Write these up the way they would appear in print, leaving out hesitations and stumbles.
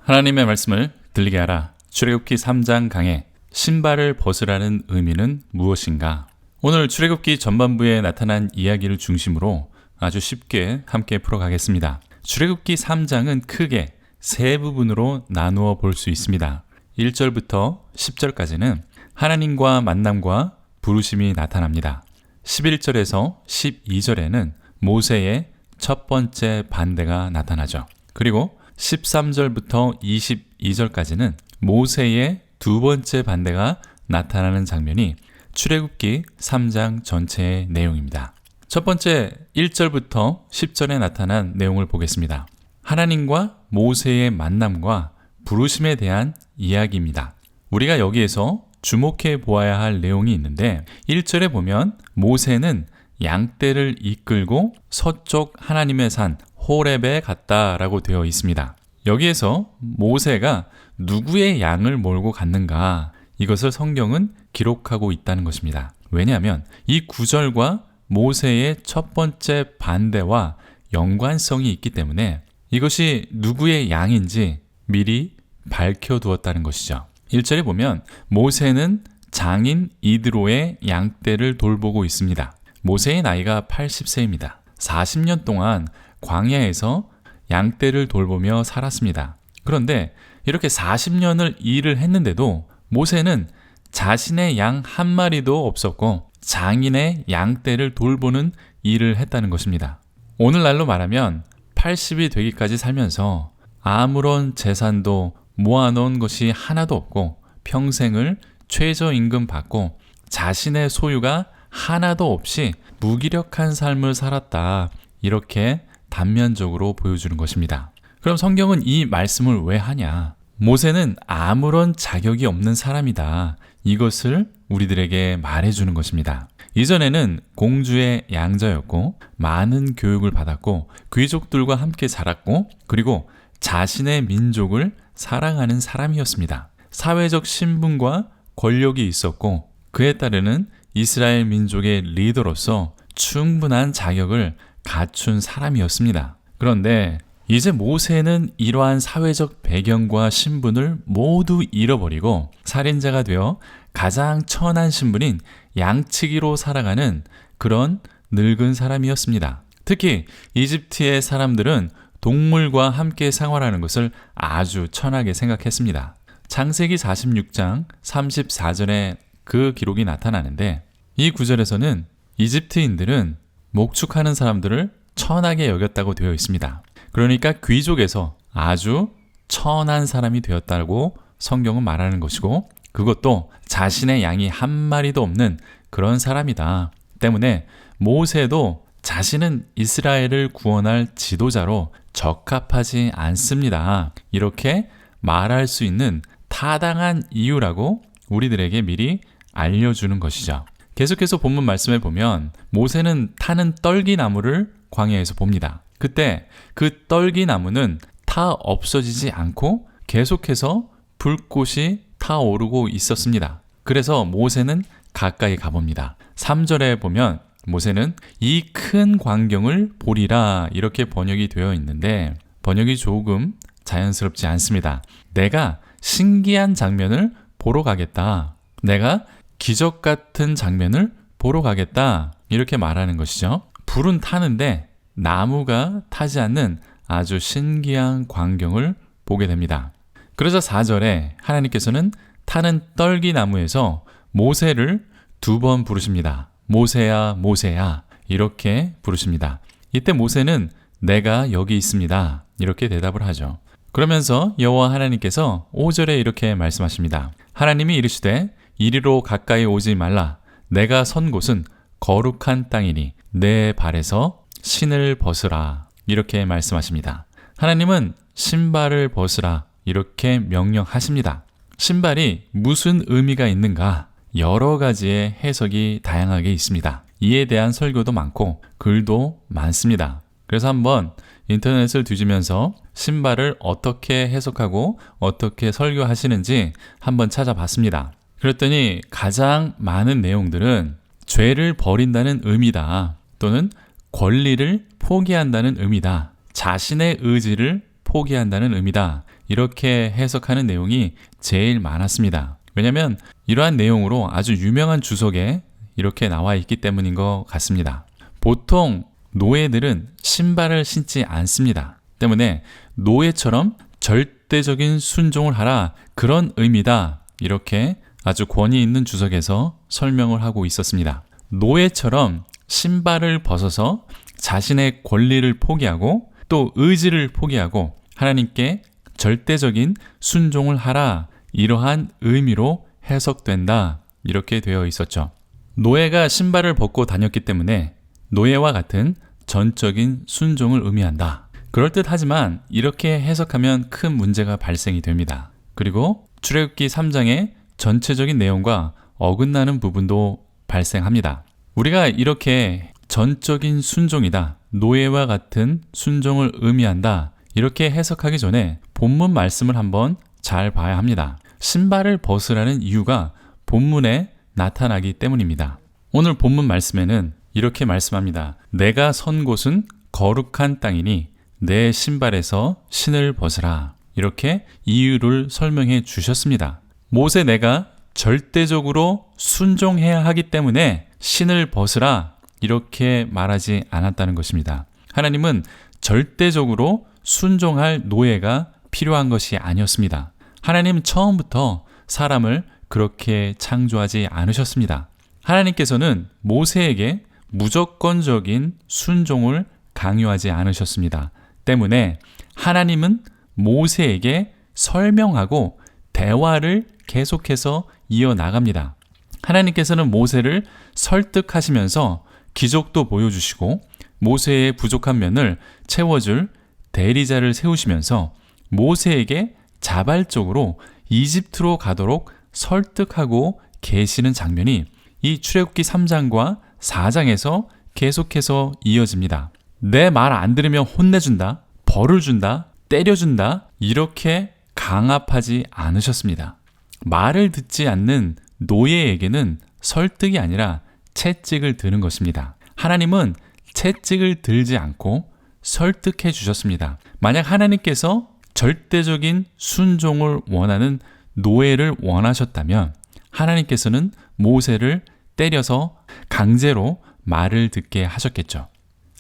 하나님의 말씀을 들리게 하라. 출애굽기 3장 강해 신발을 벗으라는 의미는 무엇인가? 오늘 출애굽기 전반부에 나타난 이야기를 중심으로 아주 쉽게 함께 풀어가겠습니다. 출애굽기 3장은 크게 세 부분으로 나누어 볼 수 있습니다. 1절부터 10절까지는 하나님과 만남과 부르심이 나타납니다. 11절에서 12절에는 모세의 첫 번째 반대가 나타나죠. 그리고 13절부터 22절까지는 모세의 두 번째 반대가 나타나는 장면이 출애굽기 3장 전체의 내용입니다. 첫 번째 1절부터 10절에 나타난 내용을 보겠습니다. 하나님과 모세의 만남과 부르심에 대한 이야기입니다. 우리가 여기에서 주목해 보아야 할 내용이 있는데 1절에 보면 모세는 양떼를 이끌고 서쪽 하나님의 산 호렙에 갔다라고 되어 있습니다. 여기에서 모세가 누구의 양을 몰고 갔는가, 이것을 성경은 기록하고 있다는 것입니다. 왜냐하면 이 구절과 모세의 첫 번째 반대와 연관성이 있기 때문에 이것이 누구의 양인지 미리 밝혀두었다는 것이죠. 1절에 보면 모세는 장인 이드로의 양떼를 돌보고 있습니다. 모세의 나이가 80세입니다. 40년 동안 광야에서 양떼를 돌보며 살았습니다. 그런데 이렇게 40년을 일을 했는데도 모세는 자신의 양 한 마리도 없었고 장인의 양떼를 돌보는 일을 했다는 것입니다. 오늘날로 말하면 80이 되기까지 살면서 아무런 재산도 모아놓은 것이 하나도 없고 평생을 최저임금 받고 자신의 소유가 하나도 없이 무기력한 삶을 살았다, 이렇게 단면적으로 보여주는 것입니다. 그럼 성경은 이 말씀을 왜 하냐? 모세는 아무런 자격이 없는 사람이다, 이것을 우리들에게 말해주는 것입니다. 이전에는 공주의 양자였고 많은 교육을 받았고 귀족들과 함께 자랐고 그리고 자신의 민족을 사랑하는 사람이었습니다. 사회적 신분과 권력이 있었고 그에 따르는 이스라엘 민족의 리더로서 충분한 자격을 갖춘 사람이었습니다. 그런데 이제 모세는 이러한 사회적 배경과 신분을 모두 잃어버리고 살인자가 되어 가장 천한 신분인 양치기로 살아가는 그런 늙은 사람이었습니다. 특히 이집트의 사람들은 동물과 함께 생활하는 것을 아주 천하게 생각했습니다. 창세기 46장 34절에 그 기록이 나타나는데 이 구절에서는 이집트인들은 목축하는 사람들을 천하게 여겼다고 되어 있습니다. 그러니까 귀족에서 아주 천한 사람이 되었다고 성경은 말하는 것이고 그것도 자신의 양이 한 마리도 없는 그런 사람이다. 때문에 모세도 자신은 이스라엘을 구원할 지도자로 적합하지 않습니다, 이렇게 말할 수 있는 타당한 이유라고 우리들에게 미리 알려주는 것이죠. 계속해서 본문 말씀에 보면 모세는 타는 떨기나무를 광야에서 봅니다. 그때 그 떨기나무는 타 없어지지 않고 계속해서 불꽃이 타오르고 있었습니다. 그래서 모세는 가까이 가봅니다. 3절에 보면 모세는 이 큰 광경을 보리라, 이렇게 번역이 되어 있는데 번역이 조금 자연스럽지 않습니다. 내가 신기한 장면을 보러 가겠다, 내가 기적 같은 장면을 보러 가겠다, 이렇게 말하는 것이죠. 불은 타는데 나무가 타지 않는 아주 신기한 광경을 보게 됩니다. 그러자 4절에 하나님께서는 타는 떨기나무에서 모세를 2번 부르십니다. 모세야, 모세야, 이렇게 부르십니다. 이때 모세는 내가 여기 있습니다, 이렇게 대답을 하죠. 그러면서 여호와 하나님께서 5절에 이렇게 말씀하십니다. 하나님이 이르시되 이리로 가까이 오지 말라. 내가 선 곳은 거룩한 땅이니 내 발에서 신을 벗으라, 이렇게 말씀하십니다. 하나님은 신발을 벗으라, 이렇게 명령하십니다. 신발이 무슨 의미가 있는가? 여러 가지의 해석이 다양하게 있습니다. 이에 대한 설교도 많고 글도 많습니다. 그래서 한번 인터넷을 뒤지면서 신발을 어떻게 해석하고 어떻게 설교하시는지 한번 찾아봤습니다. 그랬더니 가장 많은 내용들은 죄를 버린다는 의미다, 또는 권리를 포기한다는 의미다, 자신의 의지를 포기한다는 의미다, 이렇게 해석하는 내용이 제일 많았습니다. 왜냐하면 이러한 내용으로 아주 유명한 주석에 이렇게 나와 있기 때문인 것 같습니다. 보통 노예들은 신발을 신지 않습니다. 때문에 노예처럼 절대적인 순종을 하라, 그런 의미다, 이렇게 아주 권위 있는 주석에서 설명을 하고 있었습니다. 노예처럼 신발을 벗어서 자신의 권리를 포기하고 또 의지를 포기하고 하나님께 절대적인 순종을 하라, 이러한 의미로 해석된다, 이렇게 되어 있었죠. 노예가 신발을 벗고 다녔기 때문에 노예와 같은 전적인 순종을 의미한다. 그럴듯하지만 이렇게 해석하면 큰 문제가 발생이 됩니다. 그리고 출애굽기 3장의 전체적인 내용과 어긋나는 부분도 발생합니다. 우리가 이렇게 전적인 순종이다, 노예와 같은 순종을 의미한다, 이렇게 해석하기 전에 본문 말씀을 한번 잘 봐야 합니다. 신발을 벗으라는 이유가 본문에 나타나기 때문입니다. 오늘 본문 말씀에는 이렇게 말씀합니다. 내가 선 곳은 거룩한 땅이니 내 신발에서 신을 벗으라. 이렇게 이유를 설명해 주셨습니다. 모세 내가 절대적으로 순종해야 하기 때문에 신을 벗으라, 이렇게 말하지 않았다는 것입니다. 하나님은 절대적으로 순종할 노예가 필요한 것이 아니었습니다. 하나님은 처음부터 사람을 그렇게 창조하지 않으셨습니다. 하나님께서는 모세에게 무조건적인 순종을 강요하지 않으셨습니다. 때문에 하나님은 모세에게 설명하고 대화를 계속해서 이어나갑니다. 하나님께서는 모세를 설득하시면서 기적도 보여주시고 모세의 부족한 면을 채워줄 대리자를 세우시면서 모세에게 자발적으로 이집트로 가도록 설득하고 계시는 장면이 이 출애굽기 3장과 4장에서 계속해서 이어집니다. 내 말 안 들으면 혼내준다, 벌을 준다, 때려준다, 이렇게 강압하지 않으셨습니다. 말을 듣지 않는 노예에게는 설득이 아니라 채찍을 드는 것입니다. 하나님은 채찍을 들지 않고 설득해 주셨습니다. 만약 하나님께서 절대적인 순종을 원하는 노예를 원하셨다면 하나님께서는 모세를 때려서 강제로 말을 듣게 하셨겠죠.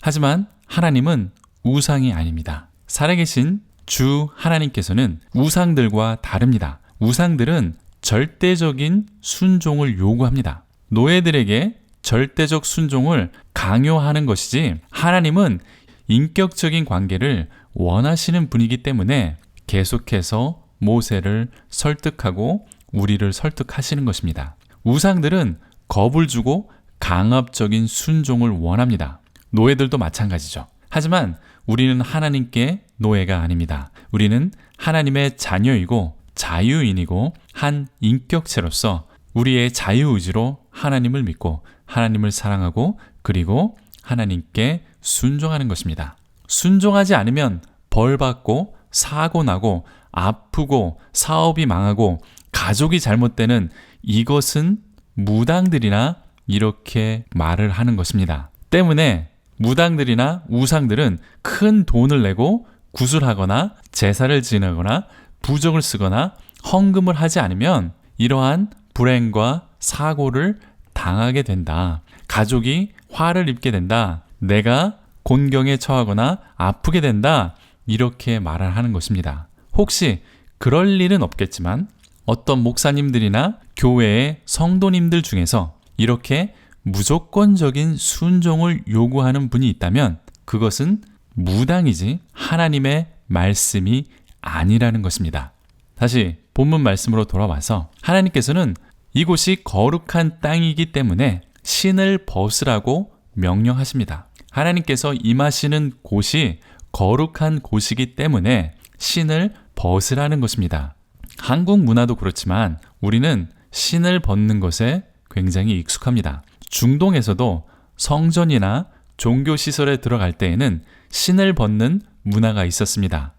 하지만 하나님은 우상이 아닙니다. 살아계신 주 하나님께서는 우상들과 다릅니다. 우상들은 절대적인 순종을 요구합니다. 노예들에게 절대적 순종을 강요하는 것이지 하나님은 인격적인 관계를 원하시는 분이기 때문에 계속해서 모세를 설득하고 우리를 설득하시는 것입니다. 우상들은 겁을 주고 강압적인 순종을 원합니다. 노예들도 마찬가지죠. 하지만 우리는 하나님께 노예가 아닙니다. 우리는 하나님의 자녀이고 자유인이고 한 인격체로서 우리의 자유의지로 하나님을 믿고 하나님을 사랑하고 그리고 하나님께 순종하는 것입니다. 순종하지 않으면 벌받고 사고나고 아프고 사업이 망하고 가족이 잘못되는 이것은 무당들이나 이렇게 말을 하는 것입니다. 때문에 무당들이나 우상들은 큰 돈을 내고 구슬하거나 제사를 지내거나 부적을 쓰거나 헌금을 하지 않으면 이러한 불행과 사고를 당하게 된다. 가족이 화를 입게 된다. 내가 곤경에 처하거나 아프게 된다. 이렇게 말을 하는 것입니다. 혹시 그럴 일은 없겠지만 어떤 목사님들이나 교회의 성도님들 중에서 이렇게 무조건적인 순종을 요구하는 분이 있다면 그것은 무당이지 하나님의 말씀이 아니라는 것입니다. 다시 본문 말씀으로 돌아와서 하나님께서는 이곳이 거룩한 땅이기 때문에 신을 벗으라고 명령하십니다. 하나님께서 임하시는 곳이 거룩한 곳이기 때문에 신을 벗으라는 것입니다. 한국 문화도 그렇지만 우리는 신을 벗는 것에 굉장히 익숙합니다. 중동에서도 성전이나 종교시설에 들어갈 때에는 신을 벗는 문화가 있었습니다.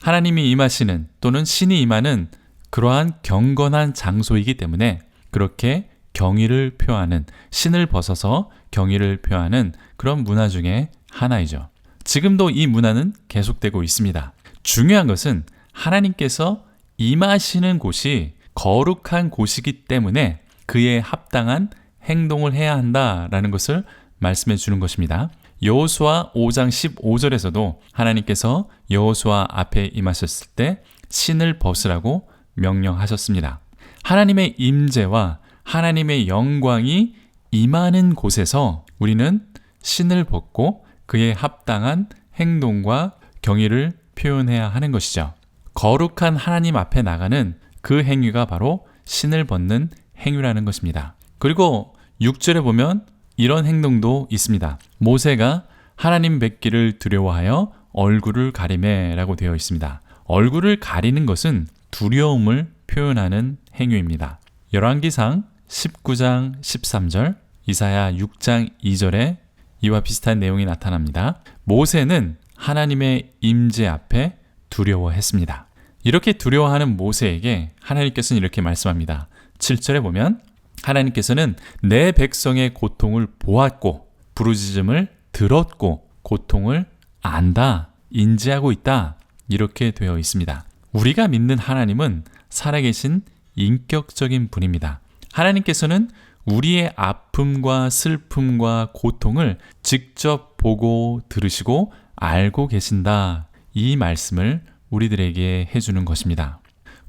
하나님이 임하시는 또는 신이 임하는 그러한 경건한 장소이기 때문에 그렇게 경의를 표하는, 신을 벗어서 경의를 표하는 그런 문화 중에 하나이죠. 지금도 이 문화는 계속되고 있습니다. 중요한 것은 하나님께서 임하시는 곳이 거룩한 곳이기 때문에 그에 합당한 행동을 해야 한다라는 것을 말씀해 주는 것입니다. 여호수아 5장 15절에서도 하나님께서 여호수아 앞에 임하셨을 때 신을 벗으라고 명령하셨습니다. 하나님의 임재와 하나님의 영광이 임하는 곳에서 우리는 신을 벗고 그에 합당한 행동과 경의를 표현해야 하는 것이죠. 거룩한 하나님 앞에 나가는 그 행위가 바로 신을 벗는 행위라는 것입니다. 그리고 6절에 보면 이런 행동도 있습니다. 모세가 하나님 뵙기를 두려워하여 얼굴을 가리매 라고 되어 있습니다. 얼굴을 가리는 것은 두려움을 표현하는 행위입니다. 열왕기상 19장 13절, 이사야 6장 2절에 이와 비슷한 내용이 나타납니다. 모세는 하나님의 임재 앞에 두려워했습니다. 이렇게 두려워하는 모세에게 하나님께서는 이렇게 말씀합니다. 7절에 보면 하나님께서는 내 백성의 고통을 보았고 부르짖음을 들었고 고통을 안다, 인지하고 있다 이렇게 되어 있습니다. 우리가 믿는 하나님은 살아계신 인격적인 분입니다. 하나님께서는 우리의 아픔과 슬픔과 고통을 직접 보고 들으시고 알고 계신다. 이 말씀을 우리들에게 해주는 것입니다.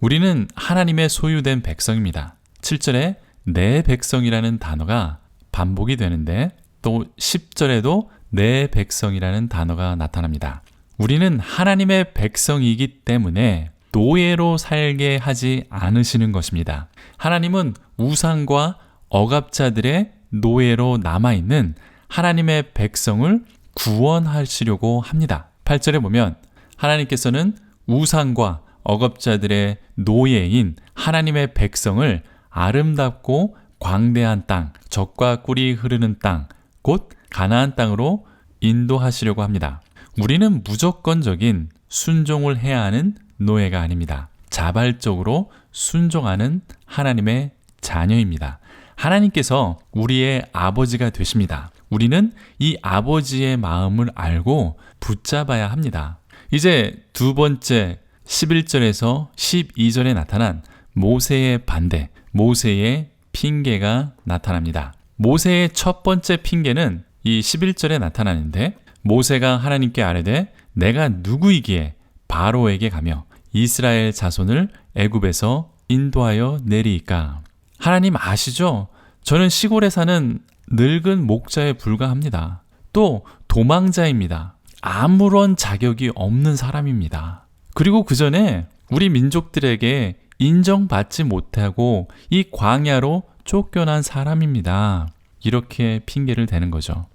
우리는 하나님의 소유된 백성입니다. 7절에 내 백성이라는 단어가 반복이 되는데 또 10절에도 내 백성이라는 단어가 나타납니다. 우리는 하나님의 백성이기 때문에 노예로 살게 하지 않으시는 것입니다. 하나님은 우상과 억압자들의 노예로 남아있는 하나님의 백성을 구원하시려고 합니다. 8절에 보면 하나님께서는 우상과 억압자들의 노예인 하나님의 백성을 아름답고 광대한 땅, 젖과 꿀이 흐르는 땅, 곧 가나안 땅으로 인도하시려고 합니다. 우리는 무조건적인 순종을 해야 하는 노예가 아닙니다. 자발적으로 순종하는 하나님의 자녀입니다. 하나님께서 우리의 아버지가 되십니다. 우리는 이 아버지의 마음을 알고 붙잡아야 합니다. 이제 두 번째 11절에서 12절에 나타난 모세의 반대, 모세의 핑계가 나타납니다. 모세의 첫 번째 핑계는 이 11절에 나타나는데 모세가 하나님께 아뢰되 내가 누구이기에 바로에게 가며 이스라엘 자손을 애굽에서 인도하여 내리이까. 하나님 아시죠? 저는 시골에 사는 늙은 목자에 불과합니다. 또 도망자입니다. 아무런 자격이 없는 사람입니다. 그리고 그 전에 우리 민족들에게 인정받지 못하고 이 광야로 쫓겨난 사람입니다. 이렇게 핑계를 대는 거죠.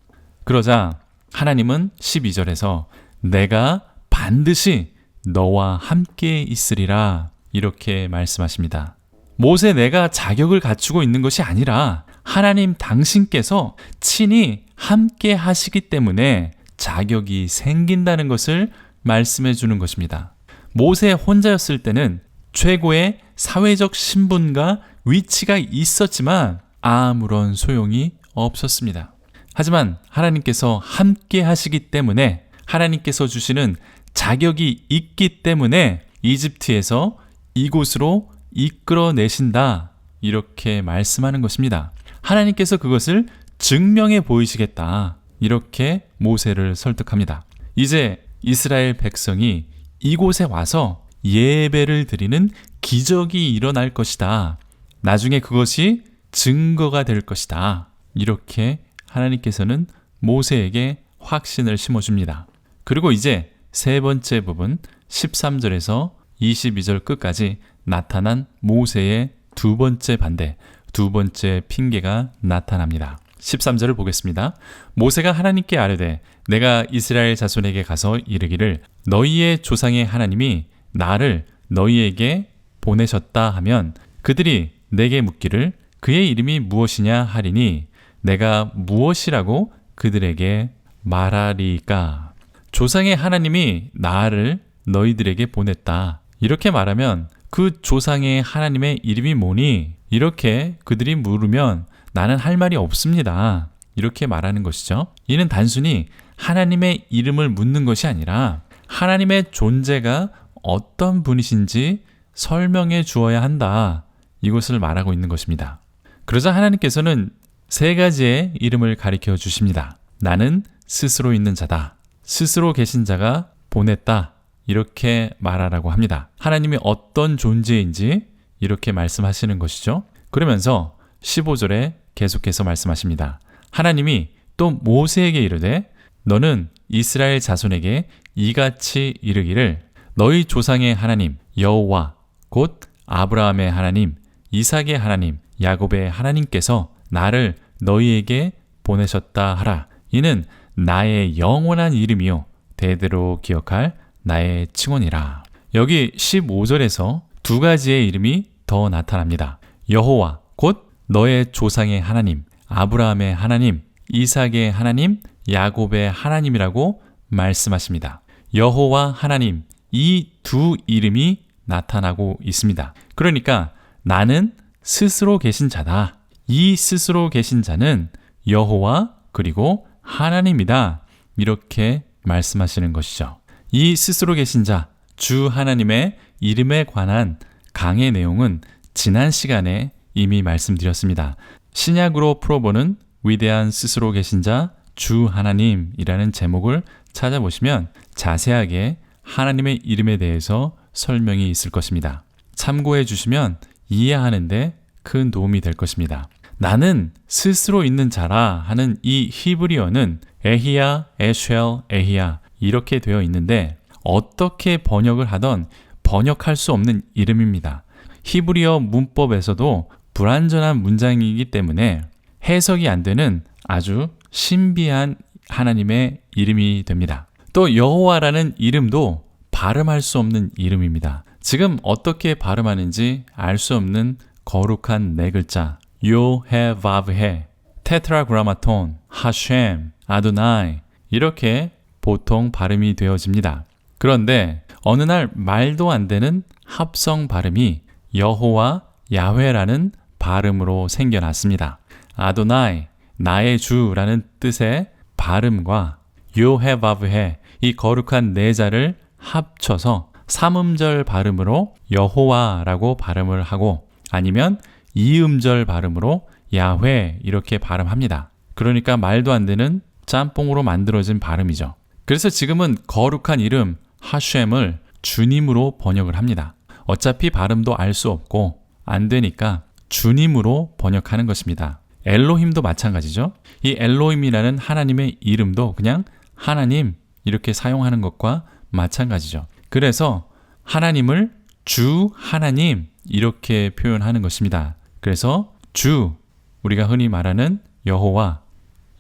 그러자 하나님은 12절에서 내가 반드시 너와 함께 있으리라 이렇게 말씀하십니다. 모세 내가 자격을 갖추고 있는 것이 아니라 하나님 당신께서 친히 함께 하시기 때문에 자격이 생긴다는 것을 말씀해 주는 것입니다. 모세 혼자였을 때는 최고의 사회적 신분과 위치가 있었지만 아무런 소용이 없었습니다. 하지만 하나님께서 함께 하시기 때문에 하나님께서 주시는 자격이 있기 때문에 이집트에서 이곳으로 이끌어내신다 이렇게 말씀하는 것입니다. 하나님께서 그것을 증명해 보이시겠다 이렇게 모세를 설득합니다. 이제 이스라엘 백성이 이곳에 와서 예배를 드리는 기적이 일어날 것이다. 나중에 그것이 증거가 될 것이다. 이렇게 하나님께서는 모세에게 확신을 심어줍니다. 그리고 이제 세 번째 부분 13절에서 22절 끝까지 나타난 모세의 두 번째 반대, 두 번째 핑계가 나타납니다. 13절을 보겠습니다. 모세가 하나님께 아뢰되 내가 이스라엘 자손에게 가서 이르기를 너희의 조상의 하나님이 나를 너희에게 보내셨다 하면 그들이 내게 묻기를 그의 이름이 무엇이냐 하리니 내가 무엇이라고 그들에게 말하리까. 조상의 하나님이 나를 너희들에게 보냈다. 이렇게 말하면 그 조상의 하나님의 이름이 뭐니? 이렇게 그들이 물으면 나는 할 말이 없습니다. 이렇게 말하는 것이죠. 이는 단순히 하나님의 이름을 묻는 것이 아니라 하나님의 존재가 어떤 분이신지 설명해 주어야 한다. 이것을 말하고 있는 것입니다. 그러자 하나님께서는 세 가지의 이름을 가리켜 주십니다. 나는 스스로 있는 자다. 스스로 계신 자가 보냈다. 이렇게 말하라고 합니다. 하나님이 어떤 존재인지 이렇게 말씀하시는 것이죠. 그러면서 15절에 계속해서 말씀하십니다. 하나님이 또 모세에게 이르되 너는 이스라엘 자손에게 이같이 이르기를 너희 조상의 하나님 여호와 곧 아브라함의 하나님 이삭의 하나님 야곱의 하나님께서 나를 너희에게 보내셨다 하라. 이는 나의 영원한 이름이요 대대로 기억할 나의 칭언이라. 여기 15절에서 두 가지의 이름이 더 나타납니다. 여호와 곧 너의 조상의 하나님 아브라함의 하나님 이삭의 하나님 야곱의 하나님이라고 말씀하십니다. 여호와 하나님 이 두 이름이 나타나고 있습니다. 그러니까 나는 스스로 계신 자다. 이 스스로 계신 자는 여호와 그리고 하나님이다. 이렇게 말씀하시는 것이죠. 이 스스로 계신 자, 주 하나님의 이름에 관한 강의 내용은 지난 시간에 이미 말씀드렸습니다. 신약으로 풀어보는 위대한 스스로 계신 자, 주 하나님이라는 제목을 찾아보시면 자세하게 하나님의 이름에 대해서 설명이 있을 것입니다. 참고해 주시면 이해하는데 큰 도움이 될 것입니다. 나는 스스로 있는 자라 하는 이 히브리어는 에히야, 에쉘, 에히야 이렇게 되어 있는데 어떻게 번역을 하던 번역할 수 없는 이름입니다. 히브리어 문법에서도 불완전한 문장이기 때문에 해석이 안 되는 아주 신비한 하나님의 이름이 됩니다. 또 여호와라는 이름도 발음할 수 없는 이름입니다. 지금 어떻게 발음하는지 알 수 없는 거룩한 네 글자 요헤바브헤, 테트라그라마톤, 하셴, 아도나이 이렇게 보통 발음이 되어집니다. 그런데 어느 날 말도 안 되는 합성 발음이 여호와, 야훼라는 발음으로 생겨났습니다. 아도나이, 나의 주라는 뜻의 발음과 요헤바브헤, 이 거룩한 네 자를 합쳐서 삼음절 발음으로 여호와라고 발음을 하고 아니면 이음절 발음으로 야훼 이렇게 발음합니다. 그러니까 말도 안 되는 짬뽕으로 만들어진 발음이죠. 그래서 지금은 거룩한 이름 하셴을 주님으로 번역을 합니다. 어차피 발음도 알 수 없고 안 되니까 주님으로 번역하는 것입니다. 엘로힘도 마찬가지죠. 이 엘로힘이라는 하나님의 이름도 그냥 하나님 이렇게 사용하는 것과 마찬가지죠. 그래서 하나님을 주 하나님 이렇게 표현하는 것입니다. 그래서 주, 우리가 흔히 말하는 여호와,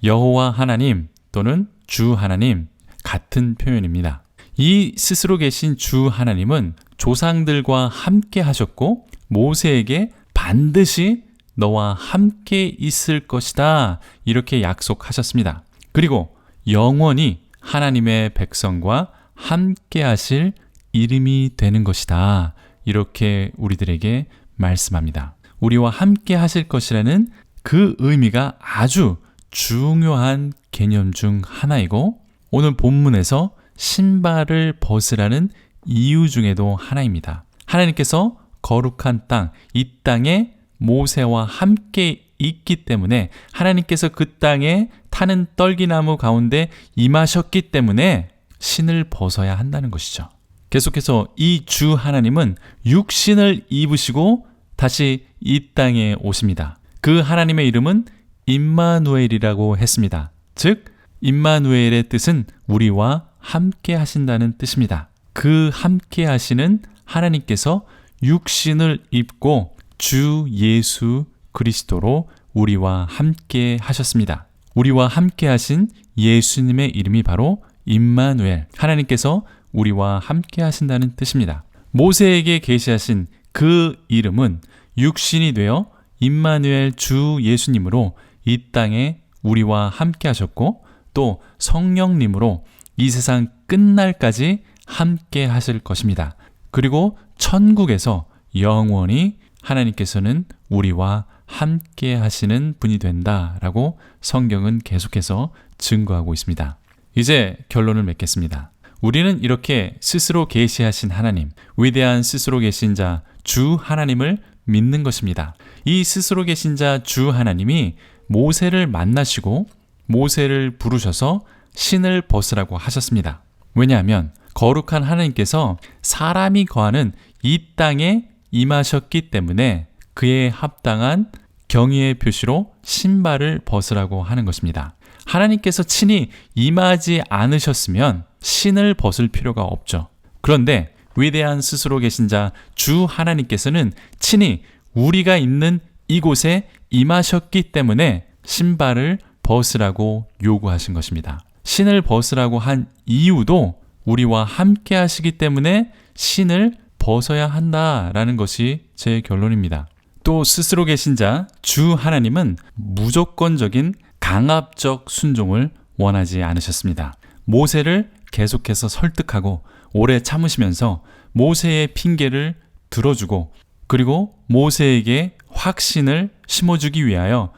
여호와 하나님 또는 주 하나님 같은 표현입니다. 이 스스로 계신 주 하나님은 조상들과 함께 하셨고 모세에게 반드시 너와 함께 있을 것이다 이렇게 약속하셨습니다. 그리고 영원히 하나님의 백성과 함께 하실 이름이 되는 것이다 이렇게 우리들에게 말씀합니다. 우리와 함께 하실 것이라는 그 의미가 아주 중요한 개념 중 하나이고 오늘 본문에서 신발을 벗으라는 이유 중에도 하나입니다. 하나님께서 거룩한 땅, 이 땅에 모세와 함께 있기 때문에 하나님께서 그 땅에 타는 떨기나무 가운데 임하셨기 때문에 신을 벗어야 한다는 것이죠. 계속해서 이 주 하나님은 육신을 입으시고 다시 이 땅에 오십니다. 그 하나님의 이름은 임마누엘이라고 했습니다. 즉 임마누엘의 뜻은 우리와 함께 하신다는 뜻입니다. 그 함께 하시는 하나님께서 육신을 입고 주 예수 그리스도로 우리와 함께 하셨습니다. 우리와 함께 하신 예수님의 이름이 바로 임마누엘, 하나님께서 우리와 함께 하신다는 뜻입니다. 모세에게 계시하신 그 이름은 육신이 되어 임마누엘 주 예수님으로 이 땅에 우리와 함께 하셨고 또 성령님으로 이 세상 끝날까지 함께 하실 것입니다. 그리고 천국에서 영원히 하나님께서는 우리와 함께 하시는 분이 된다라고 성경은 계속해서 증거하고 있습니다. 이제 결론을 맺겠습니다. 우리는 이렇게 스스로 계시하신 하나님, 위대한 스스로 계신 자 주 하나님을 믿는 것입니다. 이 스스로 계신 자 주 하나님이 모세를 만나시고 모세를 부르셔서 신을 벗으라고 하셨습니다. 왜냐하면 거룩한 하나님께서 사람이 거하는 이 땅에 임하셨기 때문에 그에 합당한 경의의 표시로 신발을 벗으라고 하는 것입니다. 하나님께서 친히 임하지 않으셨으면 신을 벗을 필요가 없죠. 그런데 위대한 스스로 계신 자 주 하나님께서는 친히 우리가 있는 이곳에 임하셨기 때문에 신발을 벗으라고 요구하신 것입니다. 신을 벗으라고 한 이유도 우리와 함께 하시기 때문에 신을 벗어야 한다라는 것이 제 결론입니다. 또 스스로 계신 자 주 하나님은 무조건적인 강압적 순종을 원하지 않으셨습니다. 모세를 계속해서 설득하고 오래 참으시면서 모세의 핑계를 들어주고 그리고 모세에게 확신을 심어주기 위하여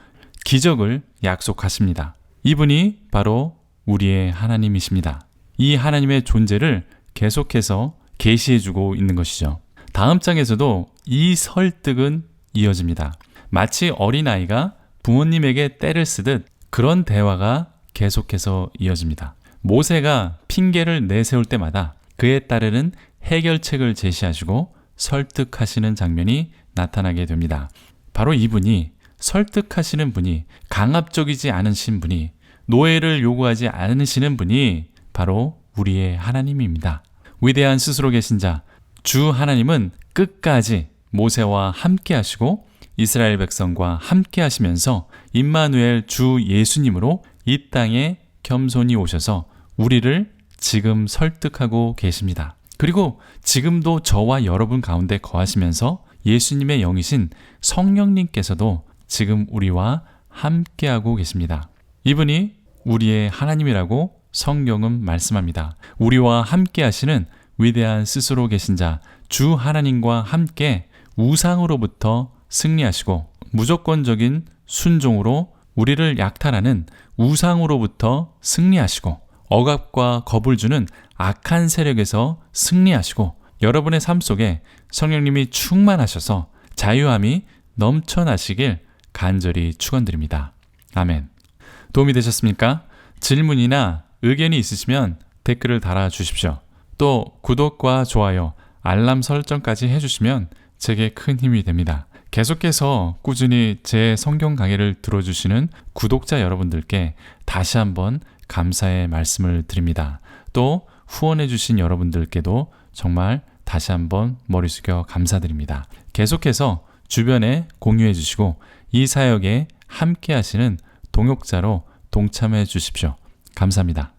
기적을 약속하십니다. 이분이 바로 우리의 하나님이십니다. 이 하나님의 존재를 계속해서 계시해주고 있는 것이죠. 다음 장에서도 이 설득은 이어집니다. 마치 어린아이가 부모님에게 떼를 쓰듯 그런 대화가 계속해서 이어집니다. 모세가 핑계를 내세울 때마다 그에 따르는 해결책을 제시하시고 설득하시는 장면이 나타나게 됩니다. 바로 이분이, 설득하시는 분이, 강압적이지 않으신 분이, 노예를 요구하지 않으시는 분이 바로 우리의 하나님입니다. 위대한 스스로 계신 자 주 하나님은 끝까지 모세와 함께 하시고 이스라엘 백성과 함께 하시면서 임마누엘 주 예수님으로 이 땅에 겸손히 오셔서 우리를 지금 설득하고 계십니다. 그리고 지금도 저와 여러분 가운데 거하시면서 예수님의 영이신 성령님께서도 지금 우리와 함께하고 계십니다. 이분이 우리의 하나님이라고 성경은 말씀합니다. 우리와 함께 하시는 위대한 스스로 계신 자 주 하나님과 함께 우상으로부터 승리하시고 무조건적인 순종으로 우리를 약탈하는 우상으로부터 승리하시고 억압과 겁을 주는 악한 세력에서 승리하시고 여러분의 삶 속에 성령님이 충만하셔서 자유함이 넘쳐나시길 간절히 축원드립니다. 아멘. 도움이 되셨습니까? 질문이나 의견이 있으시면 댓글을 달아주십시오. 또 구독과 좋아요, 알람 설정까지 해주시면 제게 큰 힘이 됩니다. 계속해서 꾸준히 제 성경 강의를 들어주시는 구독자 여러분들께 다시 한번 감사의 말씀을 드립니다. 또 후원해주신 여러분들께도 정말 다시 한번 머리 숙여 감사드립니다. 계속해서 주변에 공유해 주시고 이 사역에 함께 하시는 동역자로 동참해 주십시오. 감사합니다.